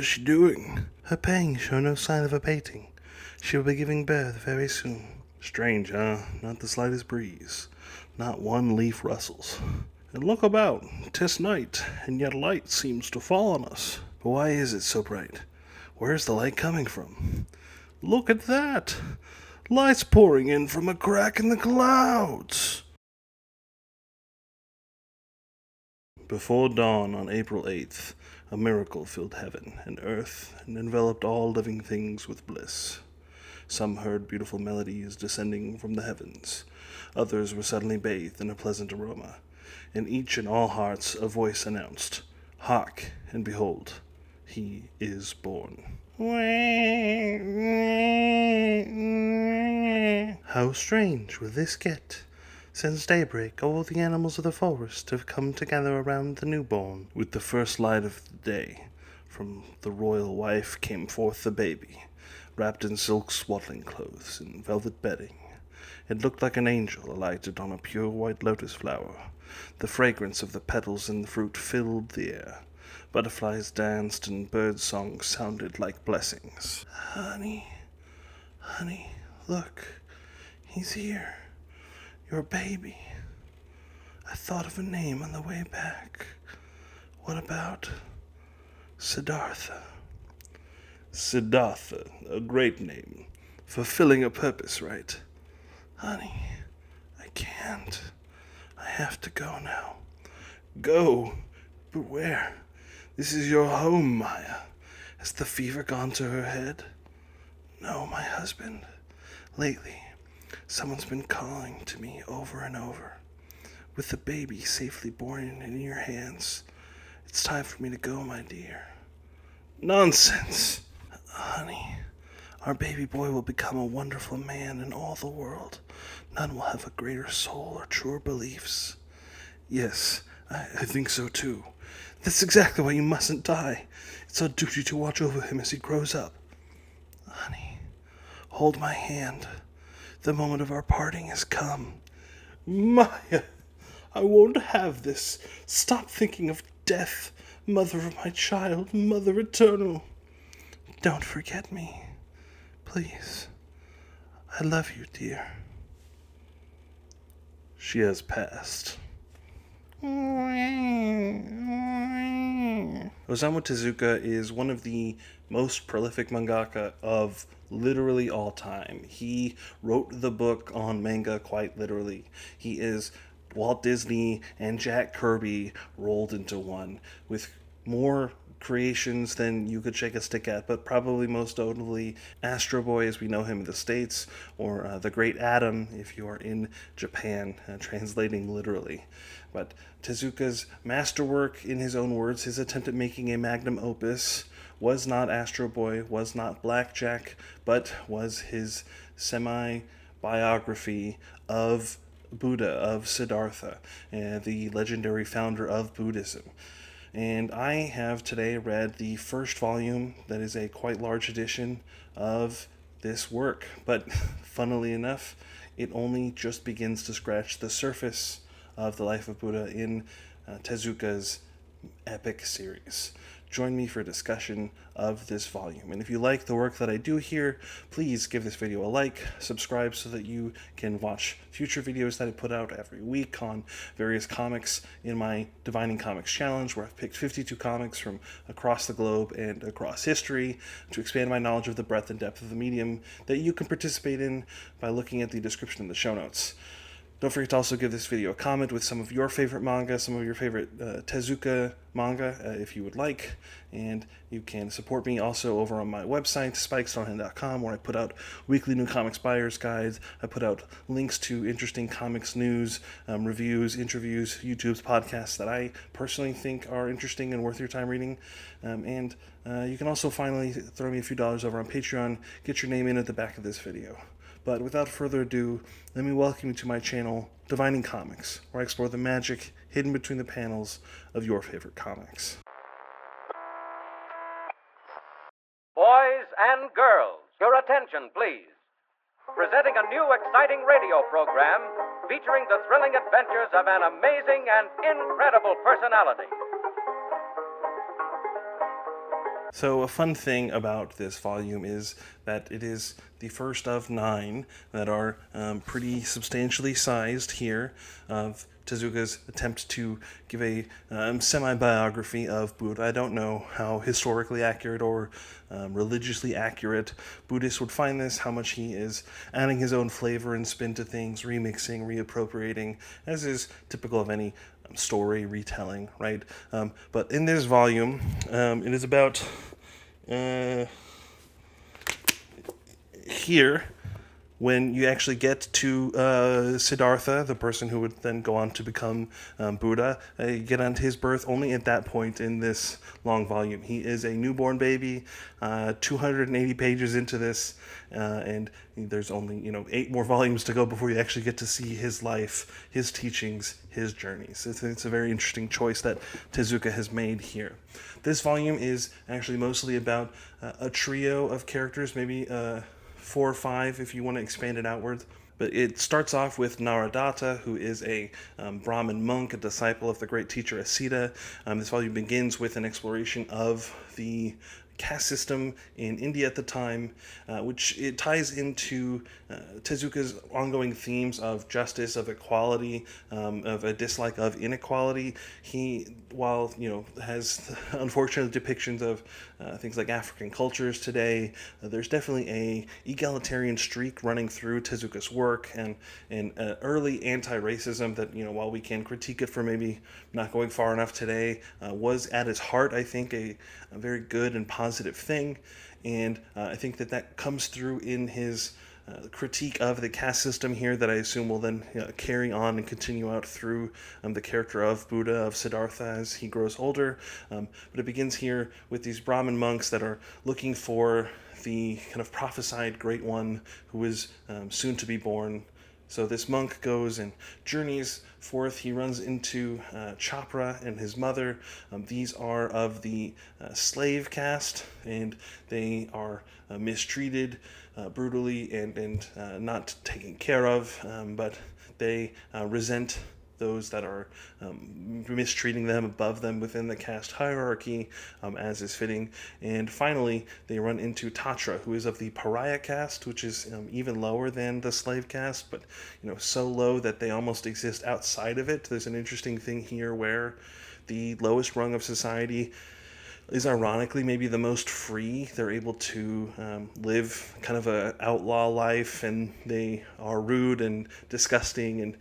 is she doing? Her pangs show no sign of abating. She will be giving birth very soon. Strange, huh? Not the slightest breeze. Not one leaf rustles. And look about. 'Tis night, and yet light seems to fall on us. But why is it so bright? Where's the light coming from? Look at that! Light's pouring in from a crack in the clouds! Before dawn on April 8th, a miracle filled heaven and earth and enveloped all living things with bliss. Some heard beautiful melodies descending from the heavens. Others were suddenly bathed in a pleasant aroma. In each and all hearts a voice announced, "Hark, and behold, he is born." How strange will this get? Since daybreak, all the animals of the forest have come together around the newborn. With the first light of the day, from the royal wife came forth the baby, wrapped in silk swaddling clothes and velvet bedding. It looked like an angel alighted on a pure white lotus flower. The fragrance of the petals and the fruit filled the air. Butterflies danced and bird songs sounded like blessings. Honey, look, he's here. Your baby. I thought of a name on the way back. What about Siddhartha? Siddhartha, a great name. Fulfilling a purpose, right? Honey, I can't. I have to go now. Go? But where? This is your home, Maya. Has the fever gone to her head? No, my husband. Lately, someone's been calling to me over and over. With the baby safely born in your hands, it's time for me to go, my dear. Nonsense! Honey, our baby boy will become a wonderful man in all the world. None will have a greater soul or truer beliefs. Yes, I think so too. That's exactly why you mustn't die. It's our duty to watch over him as he grows up. Honey, hold my hand. The moment of our parting has come. Maya, I won't have this. Stop thinking of death, mother of my child, mother eternal. Don't forget me, please. I love you, dear. She has passed. Osamu Tezuka is one of the most prolific mangaka of literally all time. He wrote the book on manga quite literally. He is Walt Disney and Jack Kirby rolled into one, with more creations than you could shake a stick at, but probably most notably Astro Boy as we know him in the States, or The Great Adam if you are in Japan, translating literally. But Tezuka's masterwork, in his own words, his attempt at making a magnum opus, was not Astro Boy, was not Blackjack, but was his semi-biography of Buddha, of Siddhartha, the legendary founder of Buddhism. And I have today read the first volume, that is a quite large edition of this work. But funnily enough, it only just begins to scratch the surface of the life of Buddha in Tezuka's epic series. Join me for a discussion of this volume. And if you like the work that I do here, please give this video a like, subscribe so that you can watch future videos that I put out every week on various comics in my Divining Comics Challenge, where I've picked 52 comics from across the globe and across history to expand my knowledge of the breadth and depth of the medium that you can participate in by looking at the description in the show notes. Don't forget to also give this video a comment with some of your favorite manga, some of your favorite Tezuka manga, if you would like. And you can support me also over on my website, spikestonehand.com, where I put out weekly new comics buyer's guides. I put out links to interesting comics news, reviews, interviews, YouTube's podcasts that I personally think are interesting and worth your time reading. And you can also finally throw me a few dollars over on Patreon, get your name in at the back of this video. But without further ado, let me welcome you to my channel, Divining Comics, where I explore the magic hidden between the panels of your favorite comics. Boys and girls, your attention, please. Presenting a new exciting radio program featuring the thrilling adventures of an amazing and incredible personality. So, a fun thing about this volume is that it is the first of 9 that are pretty substantially sized here of Tezuka's attempt to give a semi biography of Buddha. I don't know how historically accurate or religiously accurate Buddhists would find this, how much he is adding his own flavor and spin to things, remixing, reappropriating, as is typical of any story retelling, right? But in this volume, it is about here when you actually get to Siddhartha, the person who would then go on to become Buddha. You get onto his birth only at that point in this long volume. He is a newborn baby, 280 pages into this, and there's only 8 more volumes to go before you actually get to see his life, his teachings, his journeys. It's a very interesting choice that Tezuka has made here. This volume is actually mostly about a trio of characters, maybe 4 or 5 if you want to expand it outwards. But it starts off with Naradatta, who is a Brahmin monk, a disciple of the great teacher Asita. This volume begins with an exploration of the caste system in India at the time, which it ties into Tezuka's ongoing themes of justice, of equality, of a dislike of inequality. He, while has unfortunate depictions of things like African cultures today, there's definitely a egalitarian streak running through Tezuka's work, and early anti-racism that while we can critique it for maybe not going far enough today, was at its heart, I think, a very good and positive thing. And I think that comes through in his critique of the caste system here, that I assume will then carry on and continue out through the character of Buddha, of Siddhartha, as he grows older. But it begins here with these Brahmin monks that are looking for the kind of prophesied great one who is soon to be born. So this monk goes and journeys forth. He runs into Chopra and his mother. These are of the slave caste, and they are mistreated brutally and not taken care of, but they resent those that are mistreating them above them within the caste hierarchy, as is fitting. And finally, they run into Tatra, who is of the pariah caste, which is even lower than the slave caste, but so low that they almost exist outside of it. There's an interesting thing here where the lowest rung of society is ironically maybe the most free. They're able to live kind of a outlaw life, and they are rude and disgusting and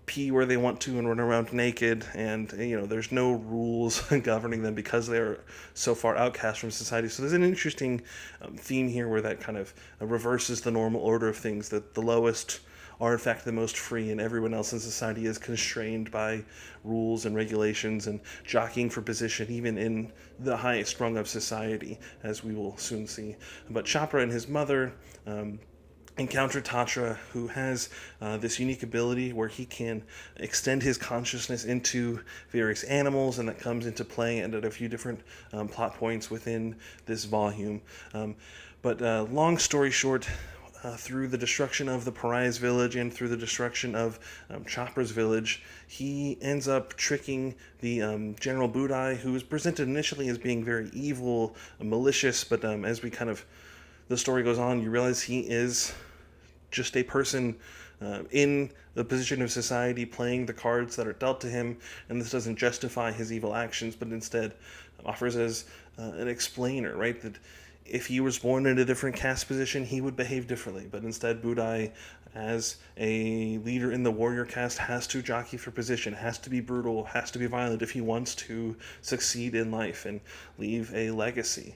pee where they want to and run around naked, and there's no rules governing them because they're so far outcast from society. So there's an interesting theme here where that kind of reverses the normal order of things, that the lowest are in fact the most free, and everyone else in society is constrained by rules and regulations and jockeying for position, even in the highest rung of society, as we will soon see. But Chopra and his mother encounter Tatra, who has this unique ability where he can extend his consciousness into various animals, and that comes into play and at a few different plot points within this volume. But long story short, through the destruction of the Pariah's village and through the destruction of Chopra's village, he ends up tricking the General Budai, who is presented initially as being very evil, malicious, but as the story goes on, you realize he is just a person in the position of society playing the cards that are dealt to him, and this doesn't justify his evil actions, but instead offers as an explainer, right? That if he was born in a different caste position, he would behave differently, but instead Budai, as a leader in the warrior caste, has to jockey for position, has to be brutal, has to be violent if he wants to succeed in life and leave a legacy.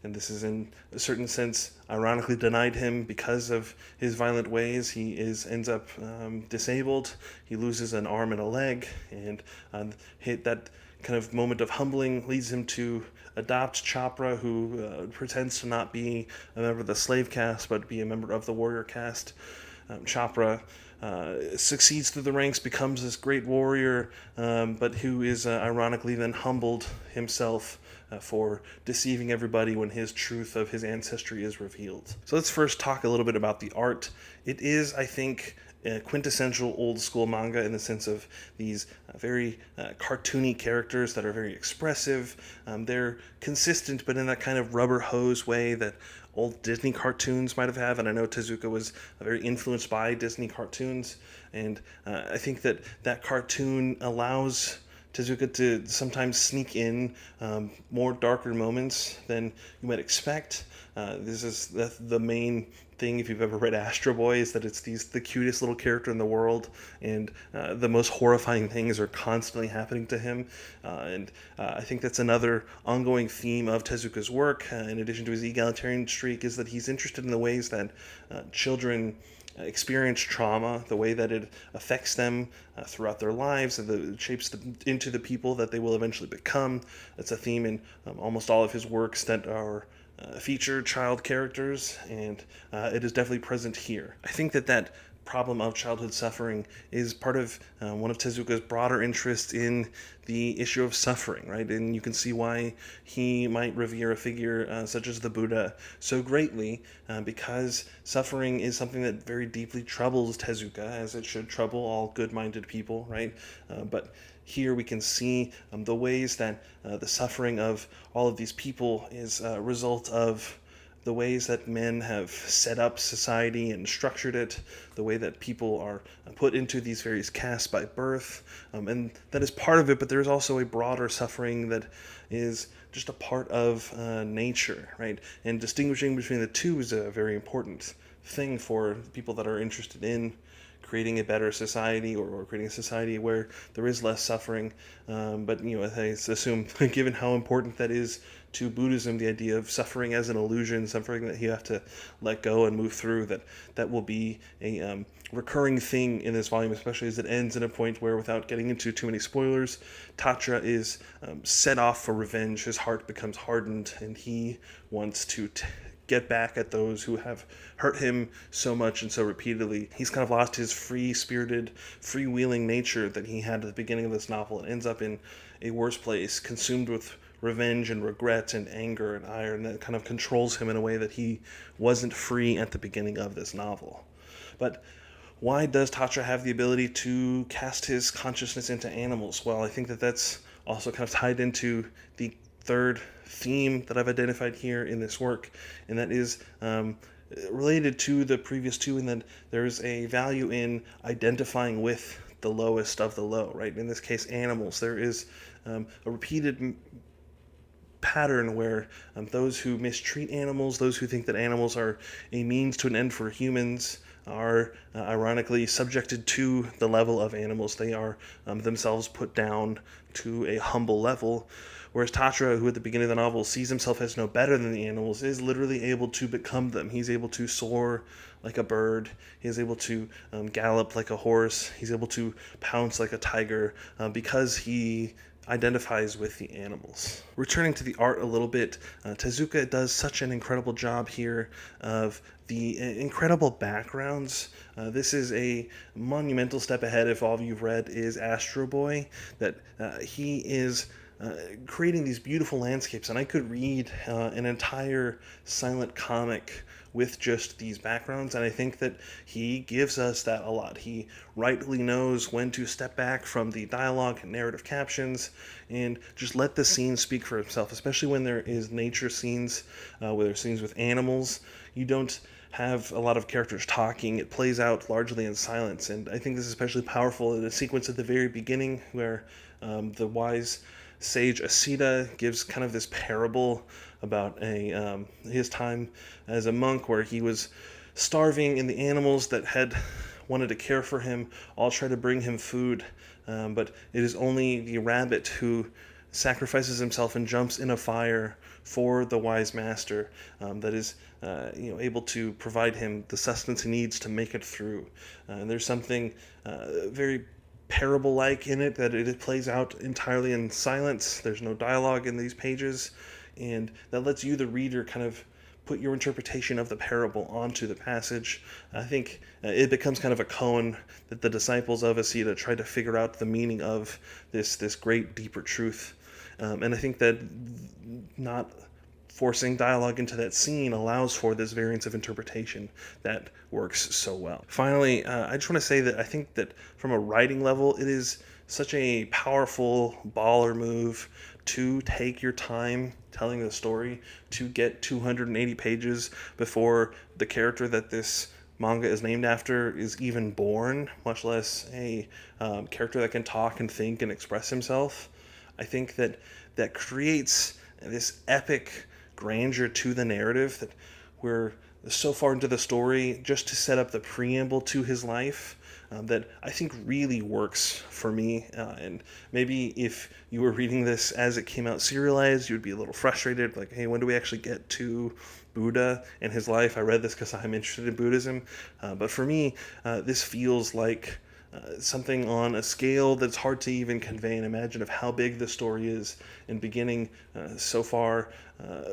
And this is in a certain sense ironically denied him because of his violent ways. He ends up disabled. He loses an arm and a leg, and that kind of moment of humbling leads him to adopt Chopra, who pretends to not be a member of the slave caste but be a member of the warrior caste. Chopra succeeds through the ranks, becomes this great warrior, but who is ironically then humbled himself for deceiving everybody when his truth of his ancestry is revealed. So let's first talk a little bit about the art. It is, I think, quintessential old school manga in the sense of these very cartoony characters that are very expressive. They're consistent, but in that kind of rubber hose way that old Disney cartoons might have had. And I know Tezuka was very influenced by Disney cartoons, and I think that that cartoon allows Tezuka to sometimes sneak in more darker moments than you might expect. This is the main thing, if you've ever read Astro Boy, is that it's the cutest little character in the world, and the most horrifying things are constantly happening to him. And I think that's another ongoing theme of Tezuka's work, in addition to his egalitarian streak, is that he's interested in the ways that children experience trauma, the way that it affects them throughout their lives, and it shapes them into the people that they will eventually become. That's a theme in almost all of his works that are feature child characters, and it is definitely present here. I think that problem of childhood suffering is part of one of Tezuka's broader interests in the issue of suffering, right? And you can see why he might revere a figure such as the Buddha so greatly, because suffering is something that very deeply troubles Tezuka, as it should trouble all good-minded people, right? But here we can see the ways that the suffering of all of these people is a result of the ways that men have set up society and structured it, the way that people are put into these various castes by birth, and that is part of it, but there's also a broader suffering that is just a part of nature, right? And distinguishing between the two is a very important thing for people that are interested in creating a better society, or creating a society where there is less suffering. But I assume, given how important that is to Buddhism, the idea of suffering as an illusion, suffering that you have to let go and move through, that will be a recurring thing in this volume, especially as it ends in a point where, without getting into too many spoilers, Tatra is set off for revenge. His heart becomes hardened, and he wants to get back at those who have hurt him so much and so repeatedly. He's kind of lost his free-spirited, freewheeling nature that he had at the beginning of this novel, and ends up in a worse place, consumed with revenge and regret and anger and ire, and that kind of controls him in a way that he wasn't free at the beginning of this novel. But why does Tatra have the ability to cast his consciousness into animals? Well, I think that that's also kind of tied into the third theme that I've identified here in this work, and that is related to the previous two, in that there's a value in identifying with the lowest of the low, right? In this case, animals. There is a repeated pattern where those who mistreat animals, those who think that animals are a means to an end for humans, are ironically subjected to the level of animals. They are themselves put down to a humble level. Whereas Tatra, who at the beginning of the novel sees himself as no better than the animals, is literally able to become them. He's able to soar like a bird. He is able to gallop like a horse. He's able to pounce like a tiger, because he identifies with the animals. Returning to the art a little bit, Tezuka does such an incredible job here of the incredible backgrounds. This is a monumental step ahead if all you've read is Astro Boy, that he is creating these beautiful landscapes, and I could read an entire silent comic with just these backgrounds, and I think that he gives us that a lot. He rightly knows when to step back from the dialogue and narrative captions and just let the scene speak for itself, especially when there is nature scenes, where there's scenes with animals. You don't have a lot of characters talking. It plays out largely in silence, and I think this is especially powerful in a sequence at the very beginning where the wise sage Asita gives kind of this parable about his time as a monk, where he was starving, and the animals that had wanted to care for him all try to bring him food, but it is only the rabbit who sacrifices himself and jumps in a fire for the wise master, that is able to provide him the sustenance he needs to make it through. And there's something very parable-like in it, that it plays out entirely in silence. There's no dialogue in these pages, and that lets you, the reader, kind of put your interpretation of the parable onto the passage. I think it becomes kind of a koan that the disciples of Asita try to figure out the meaning of this great deeper truth. And I think that not forcing dialogue into that scene allows for this variance of interpretation that works so well. Finally, I just want to say that I think that from a writing level, it is such a powerful baller move to take your time telling the story, to get 280 pages before the character that this manga is named after is even born, much less a character that can talk and think and express himself. I think that that creates this epic grandeur to the narrative that we're so far into the story just to set up the preamble to his life that I think really works for me. And maybe if you were reading this as it came out serialized, you'd be a little frustrated, like, hey, when do we actually get to Buddha and his life? I read this because I'm interested in Buddhism. But for me, this feels like something on a scale that's hard to even convey and imagine of how big the story is, and beginning so far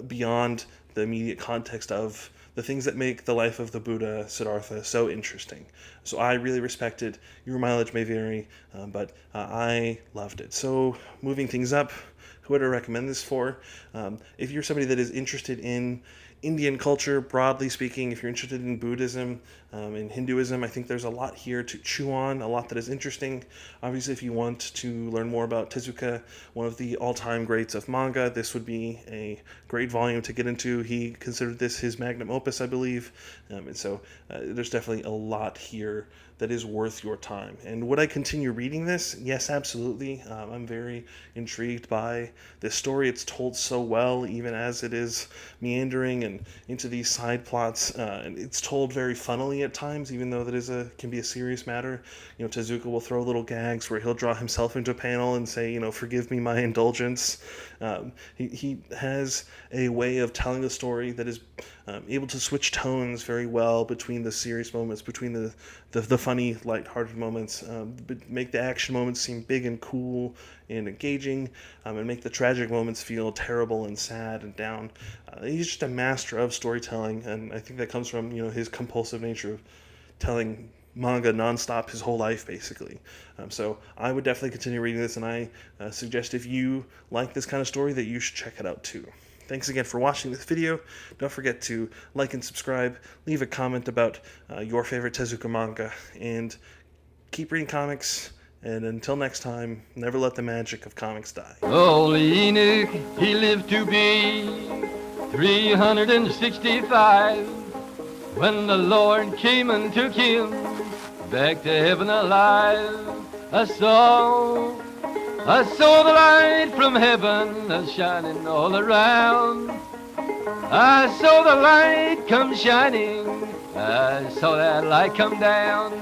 beyond the immediate context of the things that make the life of the Buddha Siddhartha so interesting. So I really respect it. Your mileage may vary, but I loved it. So moving things up, who would I recommend this for? If you're somebody that is interested in Indian culture, broadly speaking, if you're interested in Buddhism and Hinduism, I think there's a lot here to chew on, a lot that is interesting. Obviously, if you want to learn more about Tezuka, one of the all-time greats of manga, this would be a great volume to get into. He considered this his magnum opus, I believe, and so there's definitely a lot here that is worth your time. And would I continue reading this? Yes, absolutely. I'm very intrigued by this story. It's told so well, even as it is meandering and into these side plots. And it's told very funnily at times, even though can be a serious matter. Tezuka will throw little gags where he'll draw himself into a panel and say, forgive me my indulgence. He has a way of telling the story that is able to switch tones very well between the serious moments, between the funny, lighthearted moments, but make the action moments seem big and cool and engaging, and make the tragic moments feel terrible and sad and down. He's just a master of storytelling, and I think that comes from his compulsive nature of telling manga nonstop his whole life, basically. So I would definitely continue reading this, and I suggest if you like this kind of story that you should check it out too. Thanks again for watching this video. Don't forget to like and subscribe, leave a comment about your favorite Tezuka manga, and keep reading comics. And until next time, never let the magic of comics die. Old Enoch, he lived to be 365 when the Lord came and took him back to heaven alive. I saw the light from heaven shining all around. I saw the light come shining. I saw that light come down.